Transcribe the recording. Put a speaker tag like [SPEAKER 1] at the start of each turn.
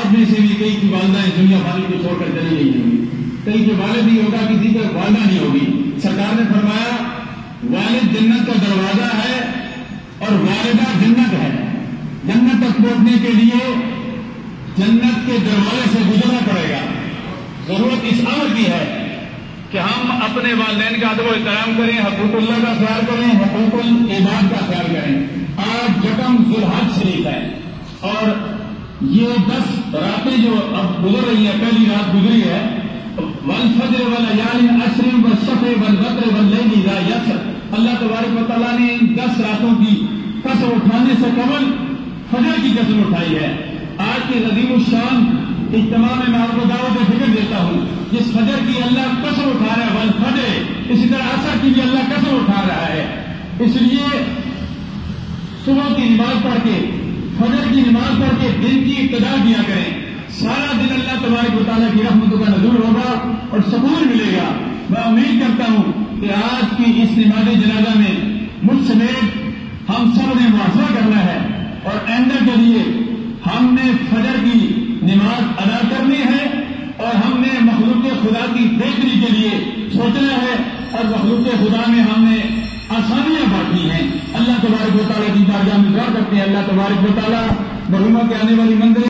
[SPEAKER 1] آپ میں سے بھی کئی کی والدہ دنیا بھاری کو چھوڑ کر چلی گئی ہوگی، کئی کے والد بھی ہوگا، کسی کے والدہ نہیں ہوگی۔ سرکار نے فرمایا والد جنت کا دروازہ ہے اور والدہ جنت ہے۔ جنت تک پہنچنے کے لیے جنت کے دروازے سے گزرنا پڑے گا۔ ضرورت اس امر کی ہے کہ ہم اپنے والدین کا ادب و احترام کریں، حقوق اللہ کا خیال کریں، حقوق العباد کا خیال کریں۔ آج یکم ذوالحج شریف ہے اور یہ 10 راتیں جو اب گزر رہی ہیں، پہلی رات گزری ہے، والفجر وليال عشر والشفع والوتر والليل اذا يسر، اللہ تبارک و تعالیٰ نے ان 10 راتوں کی قسم اٹھانے سے قبل فجر کی قسم اٹھائی ہے۔ آج کے عظیم الشان اجتماع میں آپ کو دعوت فکر دیتا ہوں، جس فجر کی اللہ قسم اٹھا رہا ہے، والفجر، اسی طرح عصر کی بھی اللہ قسم اٹھا رہا ہے۔ اس لیے صبح کی نماز پڑھ کے، فجر کی نماز پڑھ کے دن کی ابتدا کیا کریں۔ سارا دن اللہ تبارک و تعالیٰ کی رحمتوں کا نزول ہوگا اور سکون ملے گا۔ میں امید کرتا ہوں کہ آج کی اس نماز جنازہ میں مجھ سمیت ہم سب نے محاصرہ کرنا ہے اور آئندہ کے لیے ہم نے فجر کی نماز ادا کرنی ہے اور ہم نے مخلوق خدا کی بہتری کے لیے سوچنا ہے اور مخلوق خدا میں ہم نے آسانیاں بانٹنی ہیں۔ اللہ تبارک و تعالیٰ کی بارگاہ میں دعا کرتے ہیں، اللہ تبارک و تعالیٰ مرحومہ کے آنے والی منزل